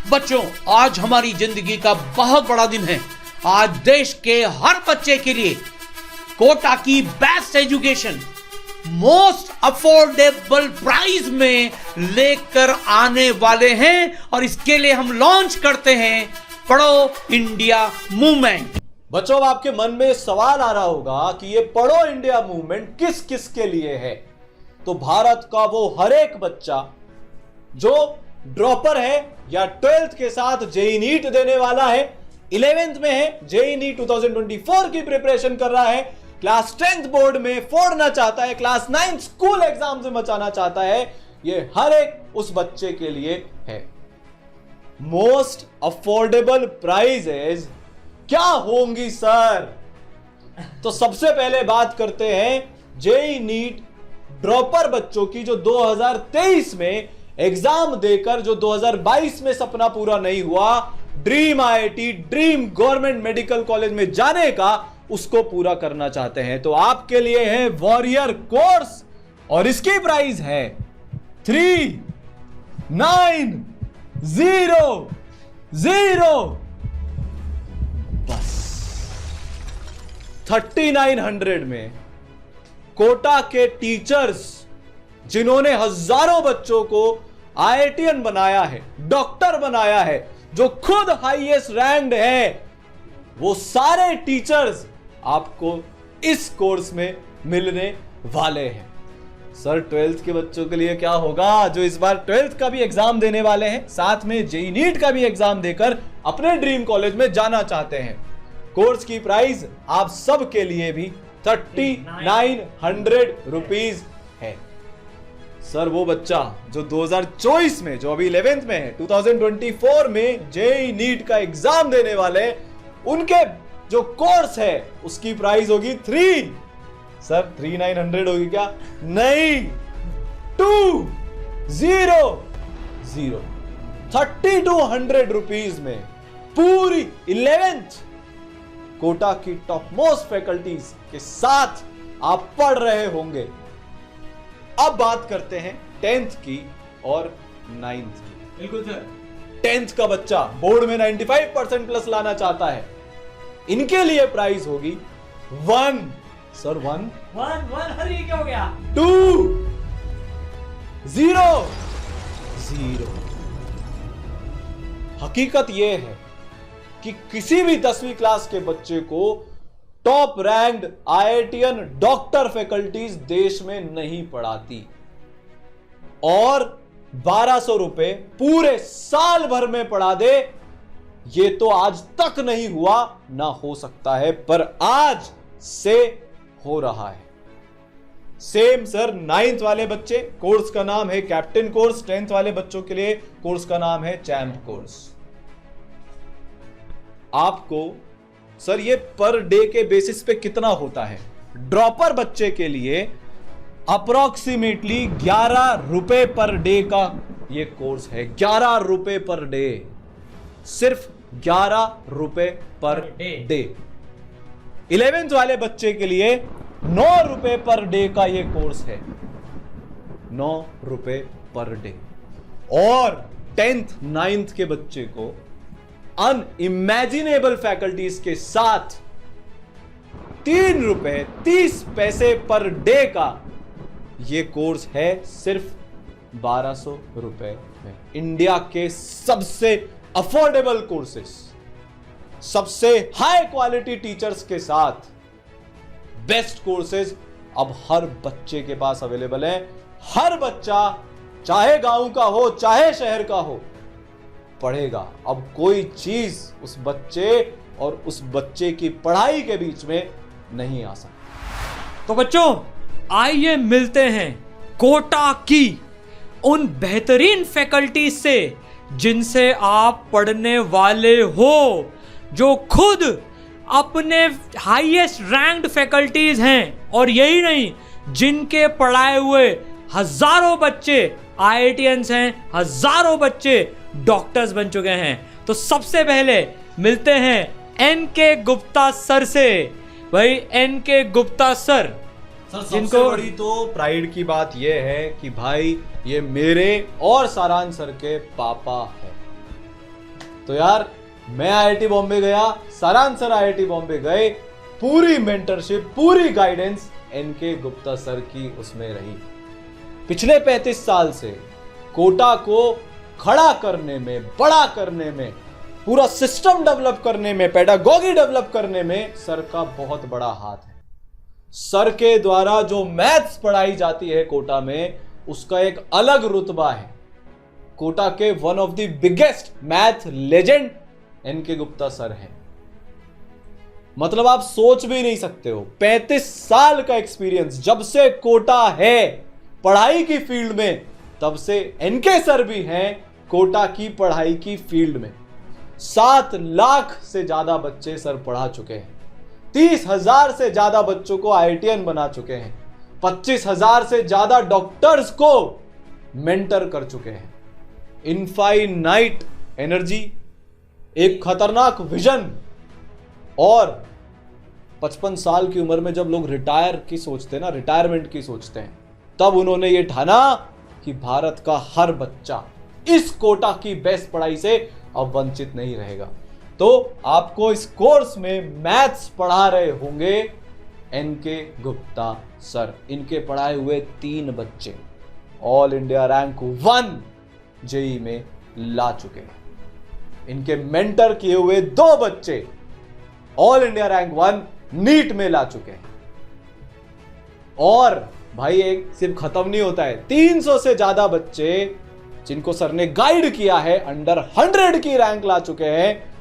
बच्चों, आज हमारी जिंदगी का बहुत बड़ा दिन है। आज देश के हर बच्चे के लिए कोटा की best education most affordable price में लेकर आने वाले हैं और इसके लिए हम लॉन्च करते हैं पढ़ो इंडिया मूवमेंट। बच्चों, अब आपके मन में सवाल आ रहा होगा कि ये पढ़ो इंडिया मूवमेंट किस किस के लिए है। तो भारत का वो हर एक बच्चा जो ड्रॉपर है या 12th के साथ जेईई नीट देने वाला है, 11th में है, जेईई नीट 2024 की प्रिपरेशन कर रहा है, क्लास 10th बोर्ड में फोड़ना चाहता है, क्लास 9th स्कूल एग्जाम से बचाना चाहता है, ये हर एक उस बच्चे के लिए है। मोस्ट अफोर्डेबल प्राइजेज क्या होंगी सर? तो सबसे पहले बात करते हैं जेईई नीट ड्रॉपर बच्चों की, जो 2023 में एग्जाम देकर जो 2022 में सपना पूरा नहीं हुआ, dream IIT, dream government medical college में जाने का, उसको पूरा करना चाहते हैं। तो आपके लिए है वॉरियर कोर्स और इसकी प्राइस है 3900 बस 3900 में कोटा के टीचर्स जिन्होंने हजारों बच्चों को आईआईटीएन बनाया है, डॉक्टर बनाया है, जो खुद हाईएस्ट रैंक्ड है, वो सारे टीचर्स आपको इस कोर्स में मिलने वाले हैं। सर, 12th के बच्चों के लिए क्या होगा जो इस बार 12th का भी एग्जाम देने वाले हैं, साथ में जेईई नीट का भी एग्जाम देकर अपने ड्रीम कॉलेज में जाना चाहते हैं? कोर्स की प्राइस आप सब के लिए भी 3900 रुपीज है। सर, वो बच्चा जो 2024 में, जो अभी 11th में है, 2024 में जेईई नीट का एग्जाम देने वाले, उनके जो कोर्स है उसकी प्राइस होगी 3900 होगी क्या? नहीं, 3200 रुपीज में पूरी 11th कोटा की टॉप मोस्ट फैकल्टीज के साथ आप पढ़ रहे होंगे। अब बात करते हैं 10th की और 9th की। बिल्कुल सर। 10th का बच्चा बोर्ड में 95% प्लस लाना चाहता है, इनके लिए प्राइस होगी 1 हरी क्या हो गया? 200। हकीकत यह है कि किसी भी 10वीं क्लास के बच्चे को top ranked IITian doctor faculties देश में नहीं पढ़ाती, और 1200 रुपए पूरे साल भर में पढ़ा दे, ये तो आज तक नहीं हुआ, ना हो सकता है, पर आज से हो रहा है। सेम सर, 9th वाले बच्चे, कोर्स का नाम है कैप्टन कोर्स। 10th वाले बच्चों के लिए कोर्स का नाम है चैंप कोर्स। आपको सर ये पर डे के बेसिस पे कितना होता है? ड्रॉपर बच्चे के लिए अप्रोक्सीमेटली 11 रुपए पर डे का ये कोर्स है। 11 रुपए पर डे, सिर्फ 11 रुपए पर डे। 11th वाले बच्चे के लिए 9 रुपए पर डे का ये कोर्स है, 9 रुपए पर डे। और 10th 9th के बच्चे को अनइमेजिनेबल फैकल्टीज के साथ 3 रुपए 30 पैसे पर डे का ये कोर्स है, सिर्फ 1200 रुपए में। इंडिया के सबसे अफोर्डेबल कोर्सेस, सबसे हाई क्वालिटी टीचर्स के साथ बेस्ट कोर्सेज अब हर बच्चे के पास अवेलेबल है। हर बच्चा, चाहे गांव का हो चाहे शहर का हो, पढ़ेगा। अब कोई चीज उस बच्चे और उस बच्चे की पढ़ाई के बीच में नहीं आ सकती। तो बच्चों, आइए मिलते हैं कोटा की उन बेहतरीन फैकल्टीज से जिनसे आप पढ़ने वाले हो, जो खुद अपने हाईएस्ट रैंक्ड फैकल्टीज हैं, और यही नहीं, जिनके पढ़ाए हुए हजारों बच्चे आईआईटीएंस हैं, हजारों बच्चे डॉक्टर्स बन चुके हैं। तो सबसे पहले मिलते हैं एनके गुप्ता सर से। भाई एनके गुप्ता सर, सबसे बड़ी तो प्राइड की बात यह है कि भाई ये मेरे और सारांश सर के पापा है। तो यार मैं आईआईटी बॉम्बे गया, सारांश सर आईआईटी बॉम्बे गए, पूरी मेंटरशिप, पूरी गाइडेंस एनके गुप्ता सर की उसमें रही। पिछले 35 साल से कोटा को खड़ा करने में, बड़ा करने में, पूरा सिस्टम डेवलप करने में, पेडागॉजी डेवलप करने में सर का बहुत बड़ा हाथ है। सर के द्वारा जो मैथ्स पढ़ाई जाती है कोटा में, उसका एक अलग रुतबा है। कोटा के one of the biggest math legend NK Gupta sir है। मतलब आप सोच भी नहीं सकते हो, 35 साल का एक्सपीरियंस, जब से कोटा है पढ़ाई की फील्ड में, तब से एनके सर भी हैं कोटा की पढ़ाई की फील्ड में। 7 लाख से ज्यादा बच्चे सर पढ़ा चुके हैं, 30,000 से ज्यादा बच्चों को आईआईटीएन बना चुके हैं, 25,000 से ज्यादा डॉक्टर्स को मेंटर कर चुके हैं। इनफाइनाइट एनर्जी, एक खतरनाक विजन, और 55 साल की उम्र में जब लोग रिटायर की सोचते हैं ना, रिटायरमेंट की सोचते हैं, तब उन्होंने ये ठाना कि भारत का हर बच्चा इस कोटा की बेस्ट पढ़ाई से अब वंचित नहीं रहेगा। तो आपको इस कोर्स में मैथ्स पढ़ा रहे होंगे एनके गुप्ता सर। इनके पढ़ाए हुए 3 बच्चे ऑल इंडिया रैंक 1 जेई में ला चुके हैं। इनके मेंटर किए हुए 2 बच्चे ऑल इंडिया रैंक 1 नीट में ला चुके हैं। और भाई एक सिर्फ खत्म नहीं होता है, 300 से ज्यादा बच्चे जिनको सर ने गाइड किया है अंडर 100 की रैंक ला चुके हैं।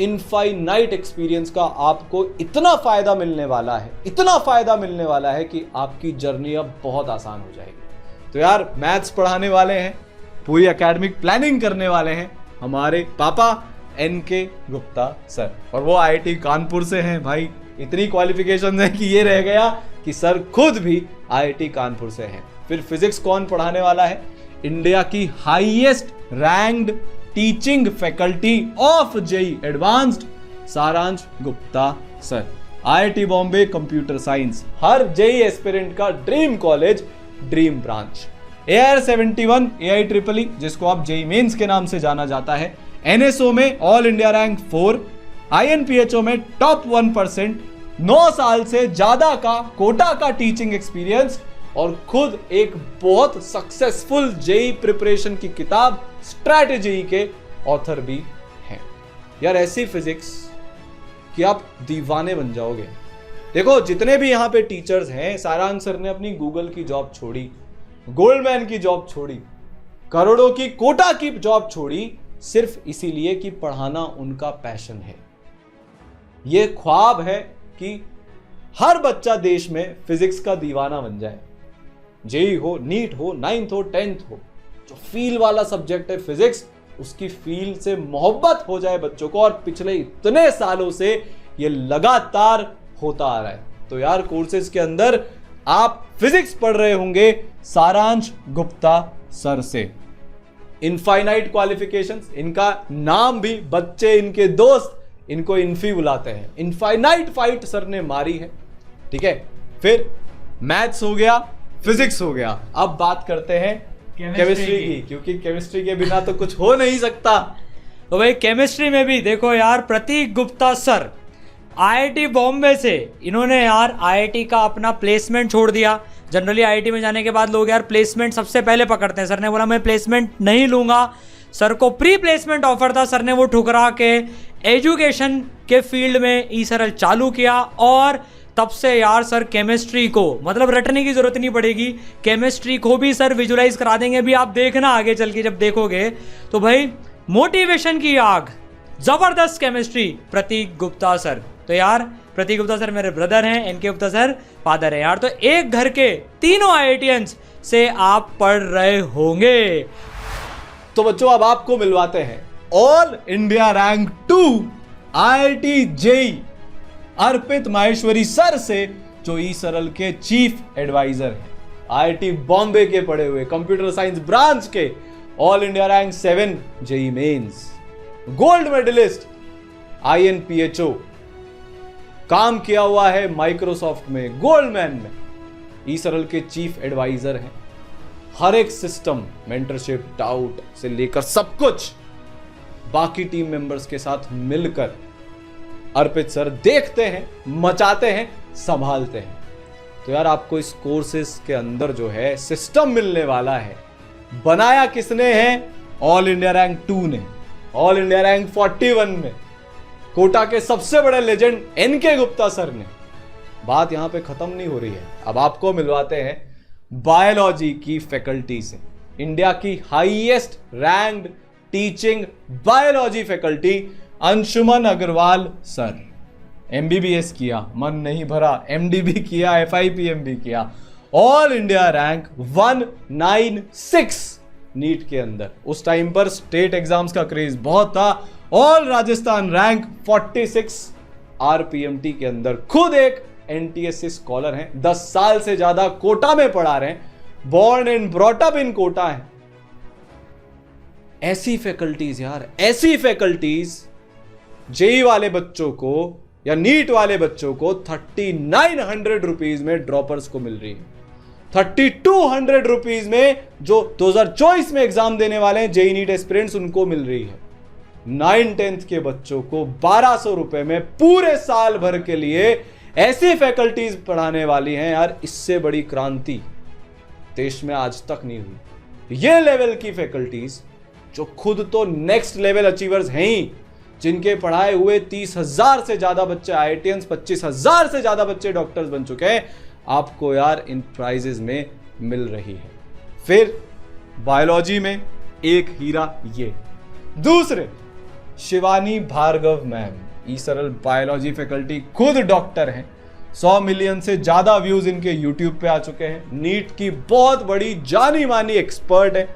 इनफाइनाइट एक्सपीरियंस का आपको इतना फायदा मिलने वाला है, इतना फायदा मिलने वाला है कि आपकी जर्नी अब बहुत आसान हो जाएगी। तो यार मैथ्स पढ़ाने वाले हैं, पूरी एकेडमिक प्लानिंग करने वाले हैं हमारे पापा एनके गुप्ता सर, और वो आईआईटी कानपुर से हैं। भाई इतनी क्वालिफिकेशन है कि ये रह गया कि सर खुद भी आईआईटी कानपुर से हैं। फिर फिजिक्स कौन पढ़ाने वाला है? इंडिया की highest ranked teaching faculty of JEE advanced Saransh Gupta sir, IIT Bombay computer science, हर जेई एस्पिरेंट का dream college, dream branch. AR71 AIEEE जिसको आप जेई मेंस के नाम से जाना जाता है, NSO में ऑल इंडिया रैंक 4, INPHO में टॉप 1%, 9 साल से ज्यादा का कोटा का टीचिंग एक्सपीरियंस, और खुद एक बहुत सक्सेसफुल जेई प्रिपरेशन की किताब स्ट्रैटेजी के ऑथर भी हैं। यार ऐसी फिजिक्स कि आप दीवाने बन जाओगे। देखो जितने भी यहां पे टीचर्स हैं, सारांश सर ने अपनी गूगल की जॉब छोड़ी, गोल्डमैन की जॉब छोड़ी, करोड़ों की कोटा की जॉब छोड़ी, सिर्फ इसीलिए कि पढ़ाना उनका पैशन है। यह ख्वाब है कि हर बच्चा देश में फिजिक्स का दीवाना बन जाए। जेई हो, नीट हो, 9th हो, 10th हो, जो फील वाला सब्जेक्ट है फिजिक्स, उसकी फील से मोहब्बत हो जाए बच्चों को। और पिछले इतने सालों से ये लगातार होता आ रहा है। तो यार कोर्सेज के अंदर आप फिजिक्स पढ़ रहे होंगे सारांश गुप्ता सर से। इनफाइनाइट क्वालिफिकेशंस, इनका नाम भी बच्चे, इनके दोस्त इनको इन्फी बुलाते हैं। इनफाइनाइट फाइट सर ने मारी है, ठीक है। फिर मैथ्स हो गया, फिजिक्स हो गया, अब बात करते हैं केमिस्ट्री की, क्योंकि केमिस्ट्री के बिना तो कुछ हो नहीं सकता। तो भाई केमिस्ट्री में भी देखो यार, प्रतीक गुप्ता सर आईआईटी बॉम्बे से, इन्होंने यार आईआईटी का अपना प्लेसमेंट छोड़ दिया। जनरली आईआईटी में जाने के बाद लोग यार प्लेसमेंट सबसे पहले पकड़ते हैं। सर ने बोला मैं प्लेसमेंट नहीं लूंगा। सर को प्री प्लेसमेंट ऑफर था, सर ने वो ठुकरा के एजुकेशन के फील्ड में ई-सरल चालू किया। और तब से यार सर केमिस्ट्री को मतलब रटने की जरूरत नहीं पड़ेगी, केमिस्ट्री को भी सर विजुलाइज करा देंगे। अभी आप देखना आगे चल के जब देखोगे तो भाई मोटिवेशन की आग, जबरदस्त केमिस्ट्री, प्रतीक गुप्ता सर। तो यार प्रतीक गुप्ता सर मेरे ब्रदर हैं, एनके गुप्ता सर फादर है यार। तो एक घर के तीनों आईआईटीएंस से आप पढ़ रहे होंगे। तो बच्चों अब आपको मिलवाते हैं all India rank 2 IIT JEE Arpit Maheshwari sir से, जो ई-सरल के चीफ एडवाइजर हैं, आईआईटी बॉम्बे के पढ़े हुए, कंप्यूटर साइंस ब्रांच के, all India rank 7 JEE mains, gold medallist INPHO, काम किया हुआ है माइक्रोसॉफ्ट में, गोल्डमैन में, ई-सरल के चीफ एडवाइजर हैं। हर एक सिस्टम, मेंटरशिप, डाउट से लेकर सब कुछ बाकी टीम मेंबर्स के साथ मिलकर अर्पित सर देखते हैं, मचाते हैं, संभालते हैं। तो यार आपको इस कोर्सेस के अंदर जो है सिस्टम मिलने वाला है। बनाया किसने है? ऑल इंडिया रैंक 2 ने, ऑल इंडिया रैंक 41 में कोटा के सबसे बड़े लेजेंड एनके गुप्ता सर ने। बात यहां पे खत्म नहीं हो रही है, अब आपको मिलवाते हैं बायोलॉजी की फैकल्टी से, इंडिया की highest ranked teaching biology faculty Anshuman Agarwal sir. MBBS किया, मन नहीं भरा, एमडी भी किया, एफआईपीएम भी किया, ऑल इंडिया रैंक 196 नीट के अंदर। उस टाइम पर स्टेट एग्जाम्स का क्रेज बहुत था। ऑल राजस्थान रैंक 46 आरपीएमटी के अंदर। खुद एक एनटीएससी स्कॉलर हैं, 10 साल से ज्यादा कोटा में पढ़ा रहे हैं, born and brought up in Kota है। ऐसी फैकल्टीज यार, ऐसी फैकल्टीज जेई वाले बच्चों को या नीट वाले बच्चों को 3900 रुपीज में ड्रॉपर्स को मिल रही है। 3200 रुपीज में जो 2024 में एग्जाम देने वाले हैं जेई नीट एस्पिरेंट्स, उनको मिल रही है। 9-10th के बच्चों को 1200 रुपए में पूरे साल भर के लिए ऐसी फैकल्टीज पढ़ाने वाली हैं यार। इससे बड़ी क्रांति देश में आज तक नहीं हुई। ये लेवल की फैकल्टीज जो खुद तो नेक्स्ट लेवल अचीवर्स हैं ही, जिनके पढ़ाए हुए 30,000 से ज्यादा बच्चे आईआईटीएंस, 25,000 से ज्यादा बच्चे डॉक्टर्स बन चुके हैं, आपको यार इन प्राइजेस में मिल रही है। फिर बायोलॉजी में एक हीरा ये, दूसरे शिवानी भार्गव मैम, ई सरल बायोलॉजी फैकल्टी, खुद डॉक्टर हैं, 100 मिलियन से ज्यादा व्यूज इनके यूट्यूब पे आ चुके हैं, नीट की बहुत बड़ी जानी मानी एक्सपर्ट है,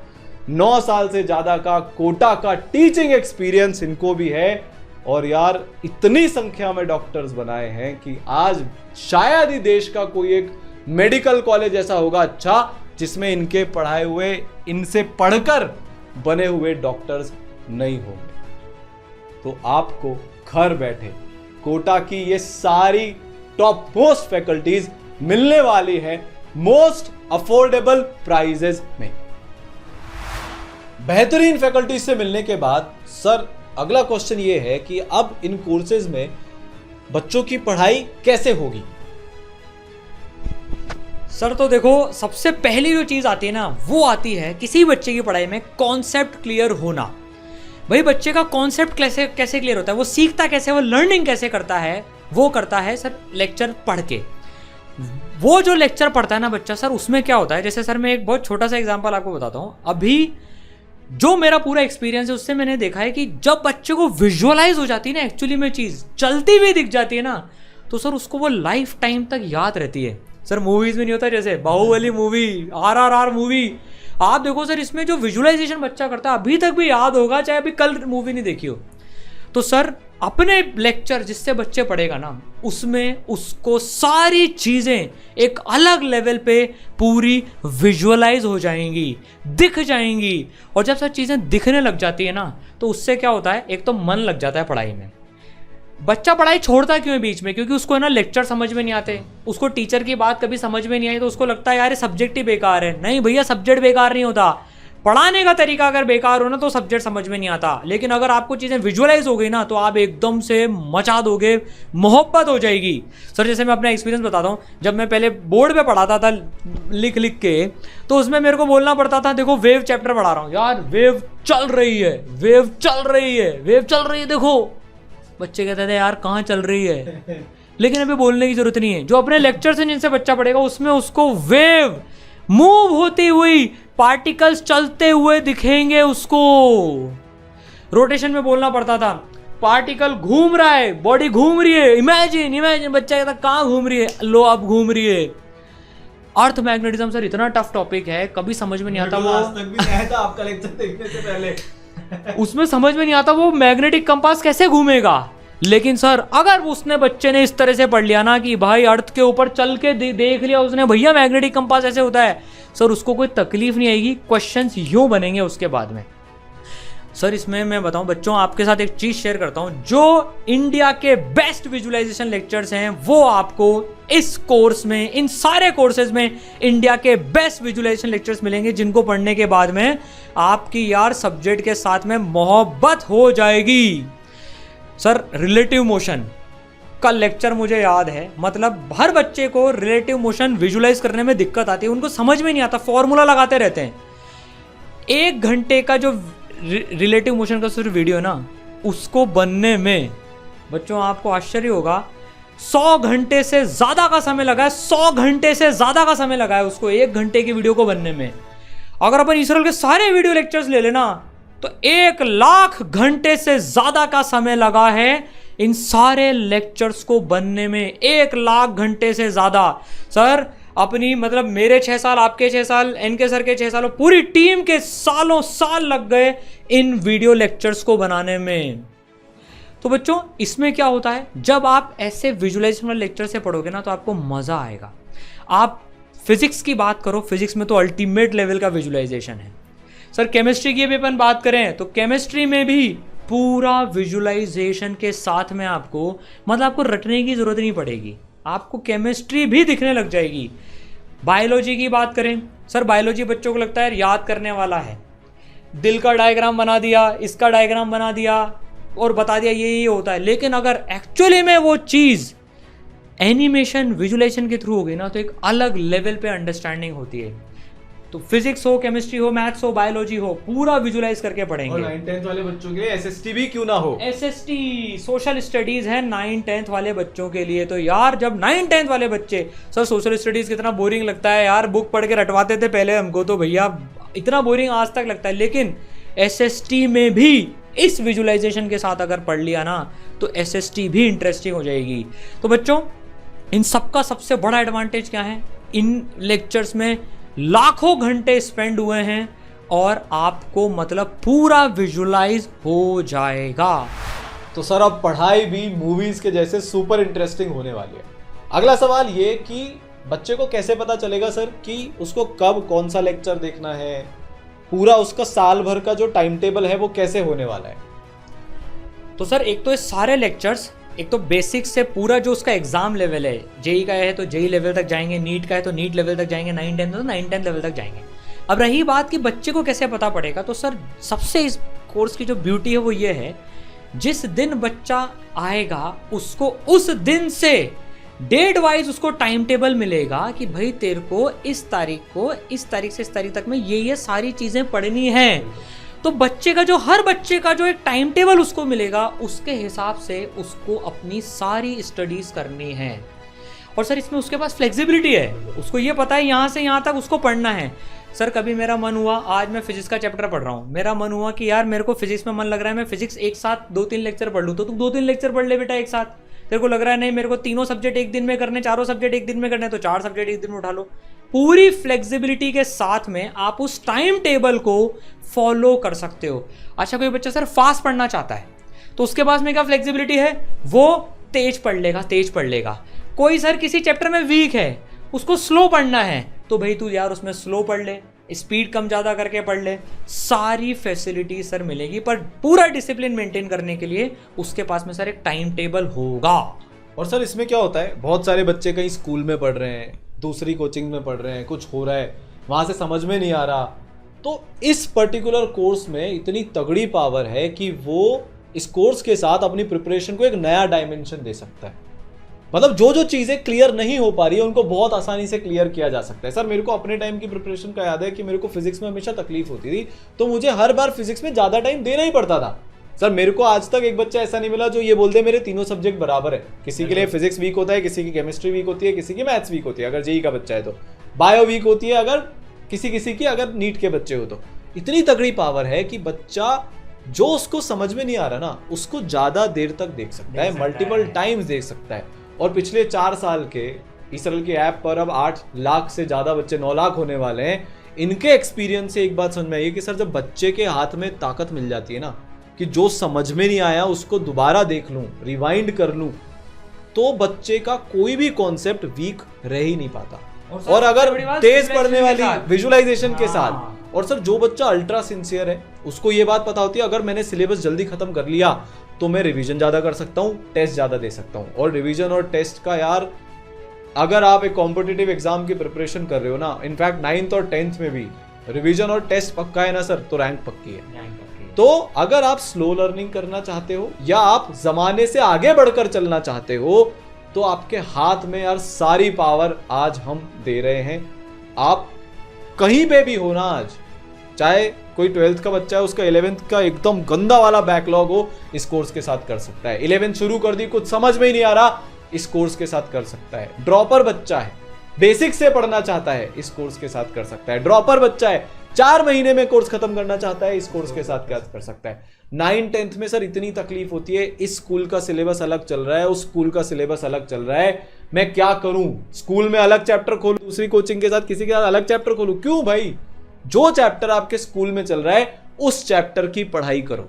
9 साल से ज्यादा का कोटा का टीचिंग एक्सपीरियंस इनको भी है। और यार इतनी संख्या में डॉक्टर्स बनाए हैं कि आज शायद ही देश का कोई एक मेडिकल कॉलेज ऐसा होगा अच्छा जिसमें इनके पढ़ाए हुए, इनसे पढ़कर बने हुए डॉक्टर्स नहीं होंगे। तो आपको घर बैठे कोटा की ये सारी टॉप मोस्ट फैकल्टीज मिलने वाली है मोस्ट अफोर्डेबल प्राइजेस में। बेहतरीन फैकल्टीज से मिलने के बाद सर अगला क्वेश्चन ये है कि अब इन कोर्सेज में बच्चों की पढ़ाई कैसे होगी? सर तो देखो, सबसे पहली जो चीज आती है ना, वो आती है किसी बच्चे की पढ़ाई में कॉन्सेप्ट क्लियर होना। भाई बच्चे का कॉन्सेप्ट कैसे क्लियर होता है, वो सीखता कैसे, वो लर्निंग कैसे करता है, वो करता है सर लेक्चर पढ़ के। वो जो लेक्चर पढ़ता है ना बच्चा, सर उसमें क्या होता है, जैसे सर मैं एक बहुत छोटा सा एग्जांपल आपको बताता हूँ। अभी जो मेरा पूरा एक्सपीरियंस है उससे मैंने देखा है कि जब बच्चे को विजुअलाइज हो जाती है ना, एक्चुअली में चीज़ चलती हुई दिख जाती है ना, तो सर उसको वो लाइफ टाइम तक याद रहती है। सर मूवीज में नहीं होता, जैसे बाहुबली मूवी, RRR मूवी, आप देखो सर इसमें जो विजुअलाइजेशन बच्चा करता है अभी तक भी याद होगा, चाहे अभी कल मूवी नहीं देखी हो। तो सर अपने लेक्चर जिससे बच्चे पढ़ेगा ना, उसमें उसको सारी चीज़ें एक अलग लेवल पे पूरी विजुअलाइज हो जाएंगी, दिख जाएंगी। और जब सब चीज़ें दिखने लग जाती है ना, तो उससे क्या होता है, एक तो मन लग जाता है पढ़ाई में। बच्चा पढ़ाई छोड़ता क्यों है बीच में? क्योंकि उसको है ना लेक्चर समझ में नहीं आते, उसको टीचर की बात कभी समझ में नहीं आई, तो उसको लगता है यार ये सब्जेक्ट ही बेकार है। नहीं भैया, सब्जेक्ट बेकार नहीं होता, पढ़ाने का तरीका अगर बेकार हो ना तो सब्जेक्ट समझ में नहीं आता। लेकिन अगर आपको चीज़ें विजुअलाइज हो गई ना, तो आप एकदम से मचा दोगे, मोहब्बत हो जाएगी। सर जैसे मैं अपना एक्सपीरियंस बताता हूँ, जब मैं पहले बोर्ड पे पढ़ाता था लिख लिख के, तो उसमें मेरे को बोलना पड़ता था, देखो वेव चैप्टर पढ़ा रहा हूँ यार, वेव चल रही है, वेव चल रही है, वेव चल रही है, देखो। बच्चे कहते थे यार कहाँ चल रही है, लेकिन अभी बोलने की जरूरत नहीं है। जो अपने लेक्चर से जिनसे बच्चा पढ़ेगा उसमें उसको वेव, मूव होती हुई पार्टिकल्स चलते हुए दिखेंगे उसको। रोटेशन में बोलना पड़ता था, पार्टिकल घूम रहा है, बॉडी घूम रही है, इमेजिन। बच्चा कहता कहाँ घूम रही है, लो अब घूम रही है। अर्थ मैग्नेटिज्म सर इतना टफ टॉपिक है, कभी समझ में नहीं आता वो, आज तक भी नहीं आया था आपका लेक्चर देखने से पहले। उसमें समझ में नहीं आता वो मैग्नेटिक कंपास कैसे घूमेगा। लेकिन सर अगर उसने बच्चे ने इस तरह से पढ़ लिया ना कि भाई अर्थ के ऊपर चल के देख लिया उसने, भैया मैग्नेटिक कंपास ऐसे होता है, सर उसको कोई तकलीफ नहीं आएगी, क्वेश्चंस यूं बनेंगे उसके बाद में। सर इसमें मैं बताऊं बच्चों, आपके साथ एक चीज शेयर करता हूं, जो इंडिया के बेस्ट विजुअलाइजेशन लेक्चर्स हैं वो आपको इस कोर्स में, इन सारे कोर्सेज में इंडिया के बेस्ट विजुअलाइजेशन लेक्चर्स मिलेंगे, जिनको पढ़ने के बाद में आपकी यार सब्जेक्ट के साथ में मोहब्बत हो जाएगी। सर रिलेटिव मोशन का लेक्चर मुझे याद है, मतलब हर बच्चे को रिलेटिव मोशन विजुअलाइज करने में दिक्कत आती है, उनको समझ में नहीं आता, फॉर्मूला लगाते रहते हैं। 1 घंटे का जो रिलेटिव मोशन का सिर्फ वीडियो ना, उसको बनने में बच्चों आपको आश्चर्य होगा 100 घंटे से ज्यादा का समय लगा है, 100 घंटे से ज्यादा का समय लगा है उसको 1 घंटे की वीडियो को बनने में। अगर अपन इसराइल के सारे वीडियो लेक्चर्स ले लेना तो 1 लाख घंटे से ज्यादा का समय लगा है इन सारे लेक्चर्स को बनने में, 1 लाख घंटे से ज्यादा। सर अपनी मतलब मेरे 6 साल, आपके 6 साल, एनके सर के 6 साल, पूरी टीम के सालों साल लग गए इन वीडियो लेक्चर्स को बनाने में। तो बच्चों इसमें क्या होता है, जब आप ऐसे विजुअलाइजेशन वाले लेक्चर से पढ़ोगे ना तो आपको मजा आएगा। आप फिजिक्स की बात करो, फिजिक्स में तो अल्टीमेट लेवल का विजुअलाइजेशन है। सर केमिस्ट्री की भी अपन बात करें तो केमिस्ट्री में भी पूरा विजुअलाइजेशन के साथ में आपको मतलब आपको रटने की जरूरत नहीं पड़ेगी, आपको केमिस्ट्री भी दिखने लग जाएगी। बायोलॉजी की बात करें, सर बायोलॉजी बच्चों को लगता है याद करने वाला है, दिल का डायग्राम बना दिया, इसका डायग्राम बना दिया और बता दिया ये होता है, लेकिन अगर एक्चुअली में वो चीज एनिमेशन विजुअलाइजेशन के थ्रू हो गई ना तो एक अलग लेवल पे अंडरस्टैंडिंग होती है। तो फिजिक्स हो, केमिस्ट्री हो, मैथ्स हो, बायोलॉजी हो, पूरा विजुअलाइज करके पढ़ेंगे। और 9-10 वाले बच्चों के लिए एसएसटी भी क्यों ना हो, एसएसटी सोशल स्टडीज है 9-10 वाले बच्चों के लिए। तो यार जब 9-10 वाले बच्चे, सर सोशल स्टडीज कितना बोरिंग लगता है यार, बुक पढ़ के रटवाते थे पहले हमको तो भैया, इतना बोरिंग आज तक लगता है, लेकिन एसएसटी में भी इस विजुअलाइजेशन के साथ अगर पढ़ लिया ना तो एसएसटी भी इंटरेस्टिंग हो जाएगी। तो बच्चों इन सबका सबसे बड़ा एडवांटेज क्या है, इन लेक्चर्स में लाखों घंटे स्पेंड हुए हैं और आपको मतलब पूरा विजुअलाइज हो जाएगा। तो सर अब पढ़ाई भी मूवीज के जैसे सुपर इंटरेस्टिंग होने वाली है। अगला सवाल ये कि बच्चे को कैसे पता चलेगा सर कि उसको कब कौन सा लेक्चर देखना है, पूरा उसका साल भर का जो टाइम टेबल है वो कैसे होने वाला है। तो सर एक तो ये सारे लेक्चर्स, एक तो बेसिक से पूरा जो उसका एग्जाम लेवल है, जेई का है तो जेई लेवल तक जाएंगे, नीट का है तो नीट लेवल तक जाएंगे, 9-10 तो 9-10 लेवल तक जाएंगे। अब रही बात कि बच्चे को कैसे पता पड़ेगा, तो सर सबसे इस कोर्स की जो ब्यूटी है वो ये है, जिस दिन बच्चा आएगा उसको उस दिन से डेट वाइज उसको टाइम टेबल मिलेगा कि भाई तेरे को इस तारीख को इस तारीख से इस तारीख तक में ये सारी चीजें पढ़नी है। तो बच्चे का जो, हर बच्चे का जो एक टाइम टेबल उसको मिलेगा, उसके हिसाब से उसको अपनी सारी स्टडीज करनी है। और सर इसमें उसके पास फ्लेक्सिबिलिटी है, उसको ये पता है यहाँ से यहाँ तक उसको पढ़ना है। सर कभी मेरा मन हुआ, आज मैं फिजिक्स का चैप्टर पढ़ रहा हूँ, मेरा मन हुआ कि यार मेरे को फिजिक्स में मन लग रहा है मैं फिजिक्स एक साथ 2-3 लेक्चर पढ़ लूँ, तो तू 2-3 लेक्चर पढ़ ले बेटा एक साथ। तेरे को लग रहा है नहीं मेरे को 3 सब्जेक्ट एक दिन में करने, 4 सब्जेक्ट एक दिन में करने, तो 4 सब्जेक्ट एक दिन में उठा लो। पूरी फ्लेक्सिबिलिटी के साथ में आप उस टाइम टेबल को फॉलो कर सकते हो। अच्छा कोई बच्चा सर फास्ट पढ़ना चाहता है तो उसके पास में क्या फ्लेक्सिबिलिटी है, वो तेज पढ़ लेगा। कोई सर किसी चैप्टर में वीक है, उसको स्लो पढ़ना है, तो भाई तू यार उसमें स्लो पढ़ ले, स्पीड कम ज़्यादा करके पढ़ ले, सारी फैसिलिटी सर मिलेगी। पर पूरा डिसिप्लिन मेंटेन करने के लिए उसके पास में सर एक टाइम टेबल होगा। और सर इसमें क्या होता है, बहुत सारे बच्चे कहीं स्कूल में पढ़ रहे हैं, दूसरी कोचिंग में पढ़ रहे हैं, कुछ हो रहा है वहाँ से समझ में नहीं आ रहा, तो इस पर्टिकुलर कोर्स में इतनी तगड़ी पावर है कि वो इस कोर्स के साथ अपनी प्रिपरेशन को एक नया डायमेंशन दे सकता है। मतलब जो चीज़ें क्लियर नहीं हो पा रही है उनको बहुत आसानी से क्लियर किया जा सकता है। सर मेरे को अपने टाइम की प्रिपरेशन का याद है कि मेरे को फिजिक्स में हमेशा तकलीफ होती थी, तो मुझे हर बार फिजिक्स में ज़्यादा टाइम देना ही पड़ता था। सर मेरे को आज तक एक बच्चा ऐसा नहीं मिला जो ये बोल दे मेरे तीनों सब्जेक्ट बराबर है। किसी के लिए फिजिक्स वीक होता है, किसी की केमिस्ट्री वीक होती है, किसी की मैथ्स वीक होती है अगर जेई का बच्चा है, तो बायो वीक होती है अगर किसी की अगर नीट के बच्चे हो। तो इतनी तगड़ी पावर है कि बच्चा जो उसको समझ में नहीं आ रहा ना उसको ज़्यादा देर तक देख सकता है, मल्टीपल टाइम्स देख सकता है। और पिछले 4 साल के इसराइल के ऐप पर अब 8 लाख से ज़्यादा बच्चे, 9 लाख होने वाले हैं। इनके एक्सपीरियंस से एक बात समझ में आई कि सर जब बच्चे के हाथ में ताकत मिल जाती है ना कि जो समझ में नहीं आया उसको दोबारा देख लूँ, रिवाइंड कर लूँ, तो बच्चे का कोई भी कॉन्सेप्ट वीक रह ही नहीं पाता। और अगर तेज पढ़ने वाली विजुअलाइजेशन के साथ और सर जो बच्चा अल्ट्रा सिंसियर है उसको ये बात पता होती है अगर मैंने सिलेबस जल्दी खत्म कर लिया तो मैं रिवीजन ज्यादा कर सकता हूँ, टेस्ट ज्यादा दे सकता हूँ। और रिवीजन और टेस्ट का यार, अगर आप एक कॉम्पिटिटिव एग्जाम की प्रिपरेशन कर रहे हो ना, इनफैक्ट 9th और 10th में भी रिवीजन और टेस्ट पक्का है ना सर, तो रैंक पक्की है। तो अगर आप स्लो लर्निंग करना चाहते हो या आप जमाने से आगे बढ़कर चलना चाहते हो तो आपके हाथ में यार सारी पावर आज हम दे रहे हैं। आप कहीं पे भी हो ना, आज चाहे कोई 12th का बच्चा है, उसका 11th का एकदम गंदा वाला बैकलॉग हो, इस कोर्स के साथ कर सकता है। 11th शुरू कर दी, कुछ समझ में ही नहीं आ रहा, इस कोर्स के साथ कर सकता है। ड्रॉपर बच्चा है, बेसिक से पढ़ना चाहता है, इस कोर्स के साथ कर सकता है। ड्रॉपर बच्चा है, 4 महीने में कोर्स खत्म करना चाहता है, इस कोर्स के साथ क्या कर सकता है। 9th 10th में सर इतनी तकलीफ होती है, इस स्कूल का सिलेबस अलग चल रहा है, उस स्कूल का सिलेबस अलग चल रहा है, मैं क्या करूं? स्कूल में अलग चैप्टर खोलूं, दूसरी कोचिंग के साथ किसी के साथ अलग चैप्टर खोलूं? क्यों भाई? जो चैप्टर आपके स्कूल में चल रहा है उस चैप्टर की पढ़ाई करो,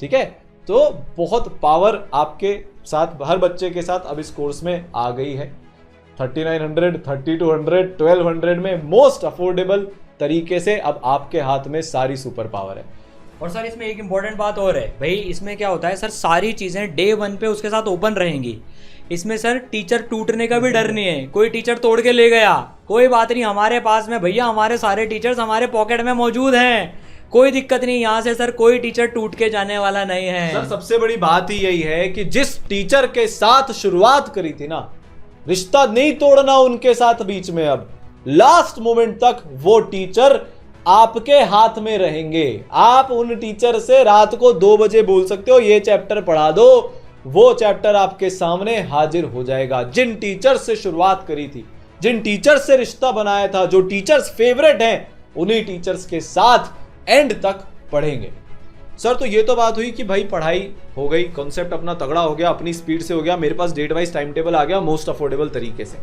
ठीक है? तो बहुत पावर आपके साथ, हर बच्चे के साथ अब इस कोर्स में आ गई है। 3900, 3200, 1200 में मोस्ट अफोर्डेबल तरीके से अब आपके हाथ में सारी सुपर पावर है। और सर इसमें एक इम्पॉर्टेंट बात और है भाई, इसमें क्या होता है सर, सारी चीज़ें डे 1 पे उसके साथ ओपन रहेंगी। इसमें सर टीचर टूटने का भी डर नहीं है, कोई टीचर तोड़ के ले गया कोई बात नहीं, हमारे पास में भैया हमारे सारे टीचर्स हमारे पॉकेट में मौजूद हैं, कोई दिक्कत नहीं, यहाँ से सर कोई टीचर टूट के जाने वाला नहीं है। सर सबसे बड़ी बात ही यही है कि जिस टीचर के साथ शुरुआत करी थी ना, रिश्ता नहीं तोड़ना उनके साथ बीच में, अब लास्ट मोमेंट तक वो टीचर आपके हाथ में रहेंगे। आप उन टीचर से रात को 2 बजे बोल सकते हो ये चैप्टर पढ़ा दो, वो चैप्टर आपके सामने हाजिर हो जाएगा। जिन टीचर से शुरुआत करी थी, जिन टीचर से रिश्ता बनाया था, जो टीचर्स फेवरेट हैं, उन्हीं टीचर्स के साथ एंड तक पढ़ेंगे। सर तो ये तो बात हुई कि भाई पढ़ाई हो गई, कॉन्सेप्ट अपना तगड़ा हो गया, अपनी स्पीड से हो गया, मेरे पास डेट वाइज टाइम टेबल आ गया मोस्ट अफोर्डेबल तरीके से।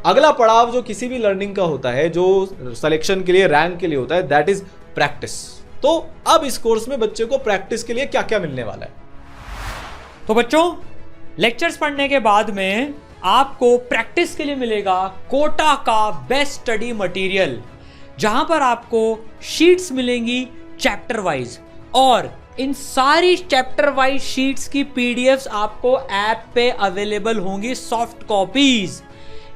अगला पड़ाव जो किसी भी लर्निंग का होता है, जो सिलेक्शन के लिए, रैंक के लिए होता है, दैट इज प्रैक्टिस। तो अब इस कोर्स में बच्चे को प्रैक्टिस के लिए क्या क्या मिलने वाला है? तो बच्चों, लेक्चर्स पढ़ने के बाद में आपको प्रैक्टिस के लिए मिलेगा कोटा का बेस्ट स्टडी मटेरियल, जहां पर आपको शीट्स मिलेंगी चैप्टर वाइज, और इन सारी चैप्टर वाइज शीट्स की पीडीएफ्स आपको ऐप पे अवेलेबल होंगी, सॉफ्ट कॉपीज।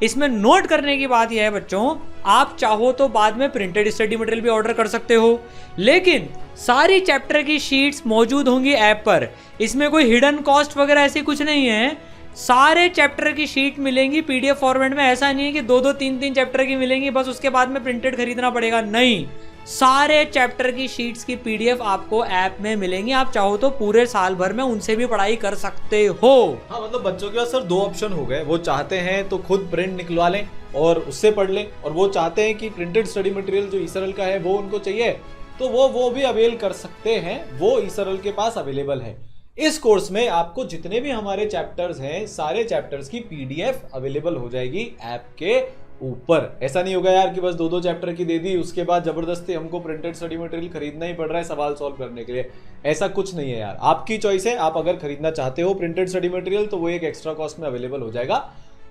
इसमें नोट करने की बात यह है बच्चों, आप चाहो तो बाद में प्रिंटेड स्टडी मटेरियल भी ऑर्डर कर सकते हो, लेकिन सारी चैप्टर की शीट्स मौजूद होंगी ऐप पर। इसमें कोई हिडन कॉस्ट वगैरह ऐसी कुछ नहीं है, सारे चैप्टर की शीट मिलेंगी पीडीएफ फॉर्मेट में। ऐसा नहीं है कि 2-2, 3-3 चैप्टर की मिलेंगी बस उसके बाद में प्रिंटेड खरीदना पड़ेगा, नहीं, सारे चैप्टर की शीट्स की पीडीएफ आपको ऐप में मिलेंगी। आप चाहो तो पूरे साल भर में उनसे भी पढ़ाई कर सकते हो। हाँ, मतलब बच्चों के पास सर 2 ऑप्शन हो गए, वो चाहते हैं तो खुद प्रिंट निकलवा लें और उससे पढ़ लें, और वो चाहते हैं कि प्रिंटेड स्टडी मटेरियल जो ईसरल का है वो उनको चाहिए, तो वो भी अवेल कर सकते हैं, वो ईसरल के पास अवेलेबल है। इस कोर्स में आपको जितने भी हमारे चैप्टर्स हैं, सारे चैप्टर्स की पीडीएफ अवेलेबल हो जाएगी ऐप के ऊपर। ऐसा नहीं होगा यार कि बस 2-2 चैप्टर की दे दी, उसके बाद जबरदस्ती हमको प्रिंटेड स्टडी मटेरियल खरीदना ही पड़ रहा है सवाल सॉल्व करने के लिए। ऐसा कुछ नहीं है यार, आपकी चॉइस है। आप अगर खरीदना चाहते हो प्रिंटेड स्टडी मटेरियल तो वो एक एक्स्ट्रा कॉस्ट में अवेलेबल हो जाएगा,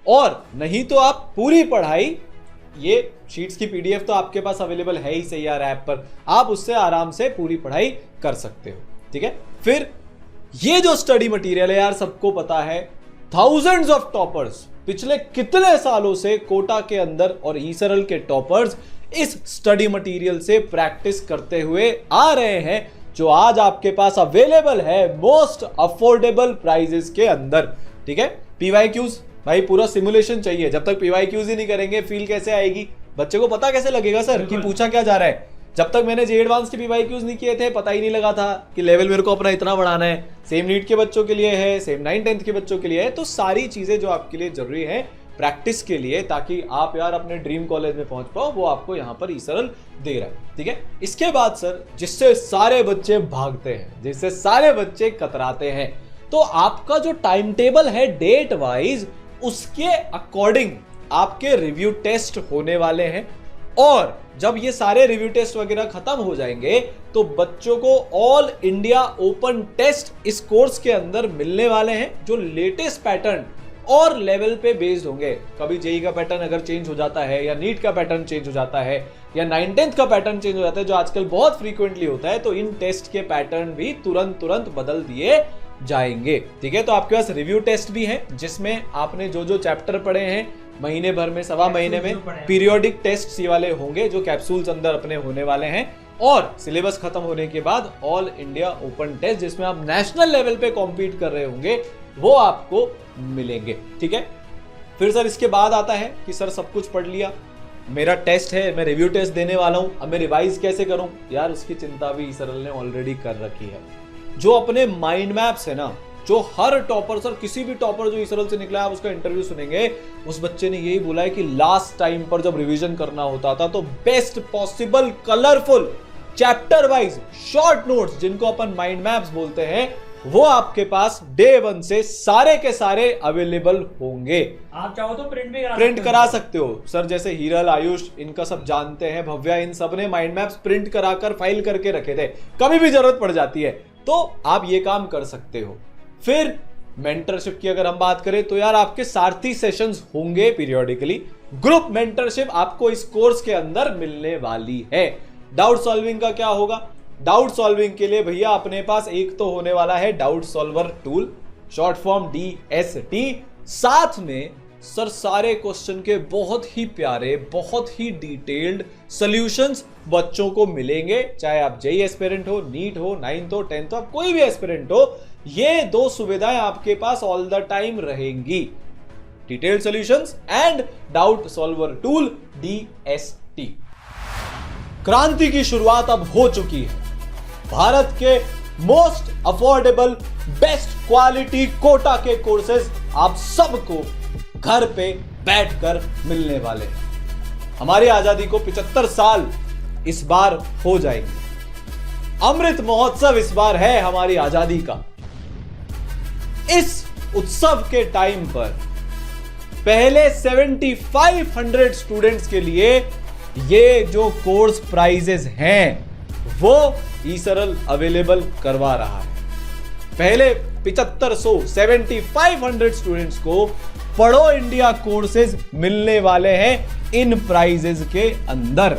और नहीं तो आप पूरी पढ़ाई, ये शीट्स की पीडीएफ तो आपके पास अवेलेबल है ही सही यार ऐप पर, आप उससे आराम से पूरी पढ़ाई कर सकते हो, ठीक है। फिर ये जो स्टडी मटेरियल है यार, सबको पता है थाउजेंड्स ऑफ टॉपर्स पिछले कितने सालों से कोटा के अंदर और ईसरल के टॉपर्स इस स्टडी मटेरियल से प्रैक्टिस करते हुए आ रहे हैं, जो आज आपके पास अवेलेबल है मोस्ट अफोर्डेबल प्राइजेस के अंदर, ठीक है। पीवाईक्यूज भाई पूरा सिमुलेशन चाहिए, जब तक पीवाईक्यूज ही नहीं करेंगे फील कैसे आएगी, बच्चे को पता कैसे लगेगा सर कि पूछा क्या जा रहा है। जब तक मैंने जे एडवांस के पीवाईक्यूज नहीं किए थे, पता ही नहीं लगा था कि लेवल मेरे को अपना इतना बढ़ाना है। सेम नीट के बच्चों के लिए है, सेम 9th-10th के बच्चों के लिए है। तो सारी चीजें जो आपके लिए जरूरी है प्रैक्टिस के लिए, ताकि आप यार अपने ड्रीम कॉलेज में पहुंच पाओ, वो आपको यहाँ पर ईसरल दे रहा है, ठीक है। इसके बाद सर जिससे सारे बच्चे भागते हैं, जिससे सारे बच्चे कतराते हैं, तो आपका जो टाइम टेबल है डेट वाइज, उसके अकॉर्डिंग आपके रिव्यू टेस्ट होने वाले हैं। और जब ये सारे रिव्यू टेस्ट वगैरह खत्म हो जाएंगे तो बच्चों को ऑल इंडिया ओपन टेस्ट इस कोर्स के अंदर मिलने वाले हैं, जो लेटेस्ट पैटर्न और लेवल पे बेस्ड होंगे। कभी जेई का पैटर्न अगर चेंज हो जाता है, या नीट का पैटर्न चेंज हो जाता है, या 9th का पैटर्न चेंज हो जाता है, जो आजकल बहुत फ्रीक्वेंटली होता है, तो इन टेस्ट के पैटर्न भी तुरंत बदल दिए जाएंगे। ठीक है, तो आपके पास रिव्यू टेस्ट भी है, जिसमें आपने जो चैप्टर पढ़े हैं महीने भर में, सवा महीने में पीरियोडिक टेस्ट ये वाले होंगे, जो कैप्सूल्स अंदर अपने होने वाले हैं, और सिलेबस खत्म होने के बाद ऑल इंडिया ओपन टेस्ट, जिसमें आप नेशनल लेवल पे कॉम्पीट कर रहे होंगे, वो आपको मिलेंगे। ठीक है, फिर सर इसके बाद आता है कि सर सब कुछ पढ़ लिया, मेरा टेस्ट है, मैं रिव्यू टेस्ट देने वाला हूं, अब मैं रिवाइज कैसे करूं? यार उसकी चिंता भी ईसरल ने ऑलरेडी कर रखी है। जो अपने माइंड मैप्स है ना, जो हर टॉपर, सर किसी भी टॉपर जो ईसरल से निकला है, आप उसका इंटरव्यू सुनेंगे, उस बच्चे ने यही बोला है कि लास्ट टाइम पर जब रिवीजन करना होता था तो best possible colourful chapter wise short notes, जिनको अपन माइंड मैप्स बोलते हैं, वो आपके पास डे 1 से सारे के सारे अवेलेबल होंगे। आप चाहो तो प्रिंट करा सकते हो सर, जैसे हीरल, आयुष, इनका सब जानते हैं, भव्या, इन सब ने माइंड मैप्स प्रिंट कराकर फाइल करके रखे थे, कभी भी जरूरत पड़ जाती है तो आप ये काम कर सकते हो। फिर मेंटरशिप की अगर हम बात करें तो यार आपके सारथी सेशंस होंगे पीरियोडिकली, ग्रुप मेंटरशिप आपको इस कोर्स के अंदर मिलने वाली है। डाउट सॉल्विंग का क्या होगा? डाउट सॉल्विंग के लिए भैया अपने पास एक तो होने वाला है doubt solver tool, short form DST, साथ में सर सारे क्वेश्चन के बहुत ही प्यारे, बहुत ही डिटेल्ड सॉल्यूशंस बच्चों को मिलेंगे, चाहे आप जेई एस्पिरेंट हो, नीट हो, 9th हो, 10th हो, आप कोई भी एस्पिरेंट हो, ये दो सुविधाएं आपके पास ऑल द टाइम रहेंगी, detailed solutions and doubt solver tool DST। क्रांति की शुरुआत अब हो चुकी है। भारत के most affordable, best quality Kota के कोर्सेज आप सबको घर पे बैठकर मिलने वाले हैं। हमारी आजादी को 75 साल इस बार हो जाएंगे। अमृत महोत्सव इस बार है हमारी आजादी का। इस उत्सव के टाइम पर पहले 7500 स्टूडेंट्स के लिए ये जो कोर्स प्राइजेस हैं वो ईसरल अवेलेबल करवा रहा है। पहले 7500 स्टूडेंट्स को पढ़ो इंडिया कोर्सेज मिलने वाले हैं इन प्राइजेस के अंदर,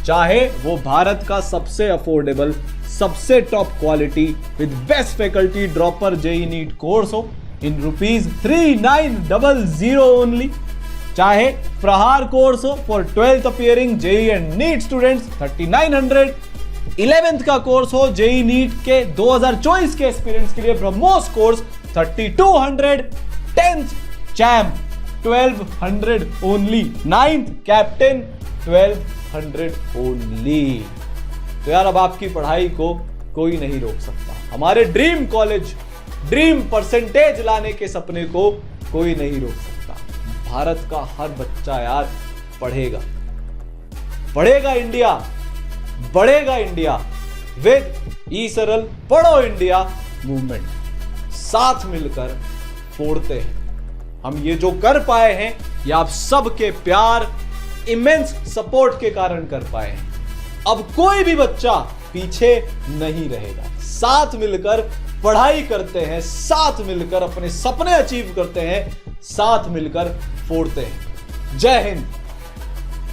चाहे वो भारत का सबसे अफोर्डेबल, सबसे top quality with best faculty dropper JEE NEET course हो इन ₹3900 ओनली, चाहे प्रहार कोर्स हो for 12th appearing JEE and NEET students 3900, 11th का कोर्स हो जेई नीट के 2024 के एस्पिरेंट्स के लिए BrahMos course 3200, 10th champ 1200 only, 9th captain 1200 only. तो यार अब आपकी पढ़ाई को कोई नहीं रोक सकता। हमारे ड्रीम कॉलेज, ड्रीम परसेंटेज लाने के सपने को कोई नहीं रोक सकता। भारत का हर बच्चा यार पढ़ेगा, पढ़ेगा इंडिया, बढ़ेगा इंडिया विद ईसरल पढ़ो इंडिया मूवमेंट। साथ मिलकर फोड़ते हैं। हम ये जो कर पाए हैं ये आप सबके प्यार, इमेंस सपोर्ट के कारण कर पाए हैं। अब कोई भी बच्चा पीछे नहीं रहेगा। साथ मिलकर पढ़ाई करते हैं, साथ मिलकर अपने सपने अचीव करते हैं, साथ मिलकर फोड़ते हैं। जय हिंद।